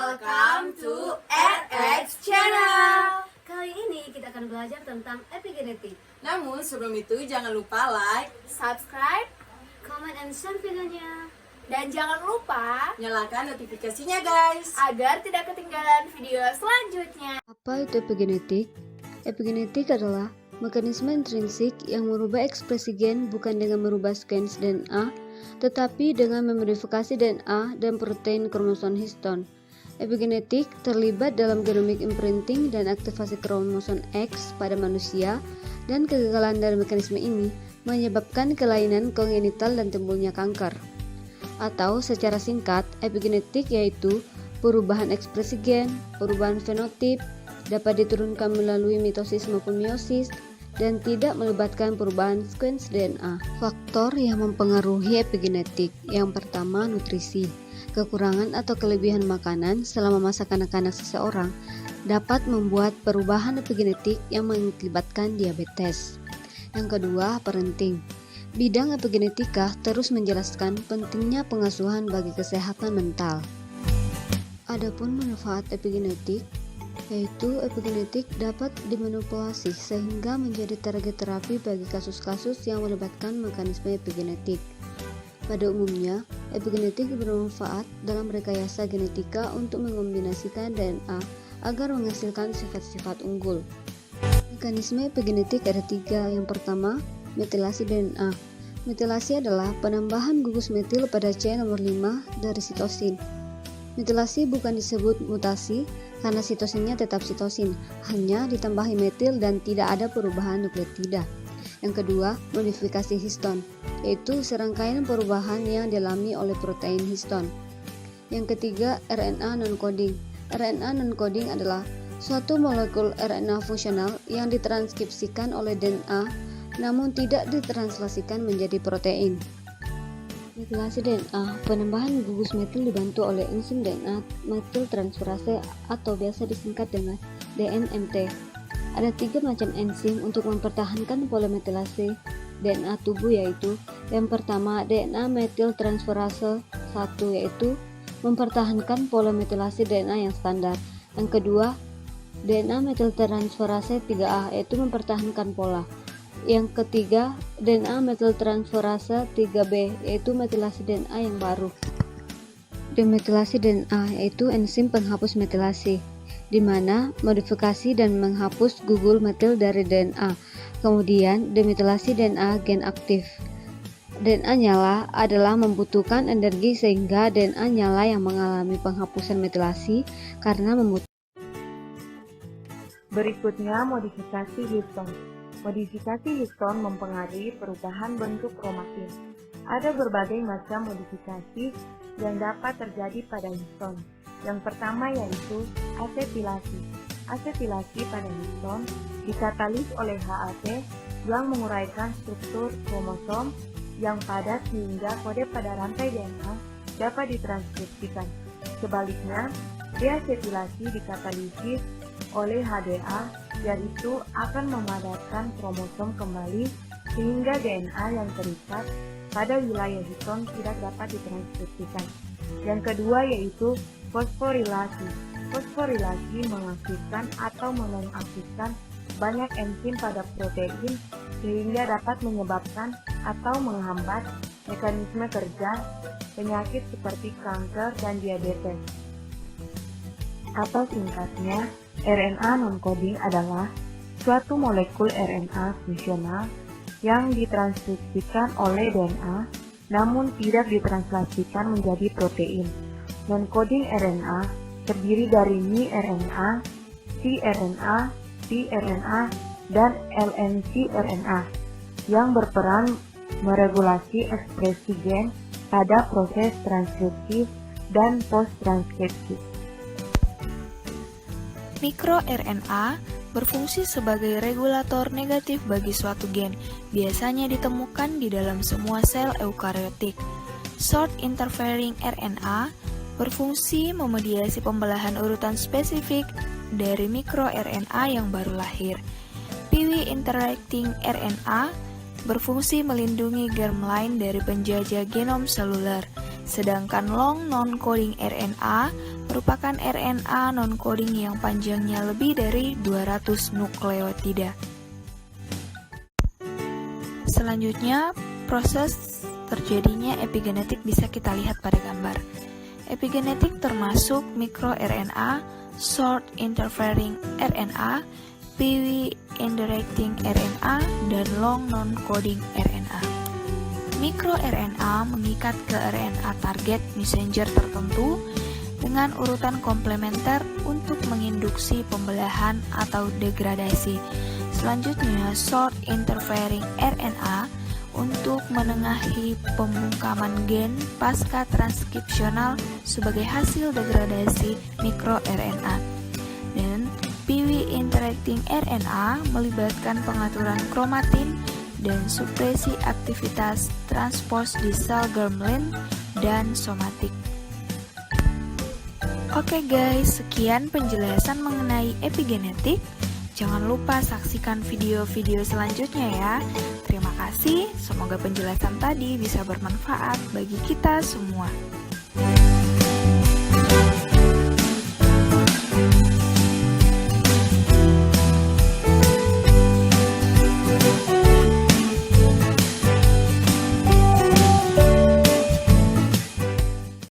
Welcome to RX Channel. Kali ini kita akan belajar tentang epigenetik. Namun sebelum itu jangan lupa like, subscribe, Comment and share videonya. dan jangan lupa nyalakan notifikasinya guys. agar tidak ketinggalan video selanjutnya. Apa itu epigenetik? Epigenetik adalah mekanisme intrinsik yang merubah ekspresi gen bukan dengan merubah sequence DNA, tetapi dengan memodifikasi DNA dan protein kromosom histon. Epigenetik terlibat dalam genomic imprinting dan aktivasi kromosom X pada manusia, dan kegagalan dari mekanisme ini menyebabkan kelainan kongenital dan timbulnya kanker. Atau secara singkat, epigenetik yaitu perubahan ekspresi gen, perubahan fenotip, dapat diturunkan melalui mitosis maupun meiosis, dan tidak melibatkan perubahan sequence DNA. Faktor yang mempengaruhi epigenetik: yang pertama, nutrisi. Kekurangan atau kelebihan makanan selama masa kanak-kanak seseorang dapat membuat perubahan epigenetik yang mengakibatkan diabetes. Yang kedua, parenting. Bidang epigenetika terus menjelaskan pentingnya pengasuhan bagi kesehatan mental. Adapun manfaat epigenetik, yaitu epigenetik dapat dimanipulasi sehingga menjadi target terapi bagi kasus-kasus yang melibatkan mekanisme epigenetik. Pada umumnya, epigenetik bermanfaat dalam rekayasa genetika untuk mengombinasikan DNA agar menghasilkan sifat-sifat unggul. Mekanisme epigenetik ada tiga. Yang pertama, metilasi DNA. Metilasi adalah penambahan gugus metil pada C nomor 5 dari sitosin. Metilasi bukan disebut mutasi karena sitosinnya tetap sitosin, hanya ditambahi metil dan tidak ada perubahan nukleotida. Yang kedua, modifikasi histon, yaitu serangkaian perubahan yang dialami oleh protein histon. Yang ketiga, RNA non-coding. RNA non-coding adalah suatu molekul RNA fungsional yang ditranskripsikan oleh DNA namun tidak ditranslasikan menjadi protein. Metilasi DNA, penambahan gugus metil dibantu oleh enzim DNA metiltransferase atau biasa disingkat dengan DNMT. Ada 3 macam enzim untuk mempertahankan polimetilasi DNA tubuh, yaitu yang pertama DNA metiltransferase 1, yaitu mempertahankan polimetilasi DNA yang standar. Yang kedua, DNA metiltransferase 3A, yaitu mempertahankan pola. Yang ketiga, DNA metiltransferase 3B, yaitu metilasi DNA yang baru. Demetilasi DNA yaitu enzim penghapus metilasi, di mana modifikasi dan menghapus gugur metil dari DNA. Kemudian, demetilasi DNA gen aktif. DNA nyala adalah membutuhkan energi sehingga DNA nyala yang mengalami penghapusan metilasi karena membutuhkan. Berikutnya, modifikasi histon. Modifikasi histon mempengaruhi perubahan bentuk kromatin. Ada berbagai macam modifikasi yang dapat terjadi pada histon. Yang pertama yaitu asetilasi. Asetilasi pada histon dikatalis oleh HAT yang menguraikan struktur kromosom yang padat sehingga kode pada rantai DNA dapat ditranskripsikan. Sebaliknya, deasetilasi dikatalisis oleh HDA, yaitu akan memadatkan kromosom kembali sehingga DNA yang terikat pada wilayah histon tidak dapat ditranskripsikan. Yang kedua yaitu fosforilasi. Fosforilasi mengaktifkan atau menonaktifkan banyak enzim pada protein sehingga dapat menyebabkan atau menghambat mekanisme kerja penyakit seperti kanker dan diabetes. Atau singkatnya, RNA non-coding adalah suatu molekul RNA fungsional yang ditranskripsikan oleh DNA namun tidak ditranslasikan menjadi protein. Non-coding RNA terdiri dari miRNA, cRNA, tRNA, dan lncRNA yang berperan meregulasi ekspresi gen pada proses transkripsi dan post-transkripsi. MikroRNA berfungsi sebagai regulator negatif bagi suatu gen, biasanya ditemukan di dalam semua sel eukariotik. Short interfering RNA berfungsi memediasi pembelahan urutan spesifik dari mikroRNA yang baru lahir. PIWI interacting RNA berfungsi melindungi germline dari penjajah genom seluler, sedangkan long non-coding RNA merupakan RNA non-coding yang panjangnya lebih dari 200 nukleotida. Selanjutnya, proses terjadinya epigenetik bisa kita lihat pada gambar. Epigenetik termasuk mikroRNA, short interfering RNA, PW indirecting RNA, dan long non-coding RNA. MikroRNA mengikat ke RNA target messenger tertentu dengan urutan komplementer untuk menginduksi pembelahan atau degradasi. Selanjutnya, short interfering RNA untuk menengahi pembungkaman gen pasca transkripsional sebagai hasil degradasi mikroRNA. Dan PW interacting RNA melibatkan pengaturan kromatin dan supresi aktivitas transpose di sel germline dan somatik. Oke guys, sekian penjelasan mengenai epigenetik. Jangan lupa saksikan video-video selanjutnya ya. Terima kasih, semoga penjelasan tadi bisa bermanfaat bagi kita semua.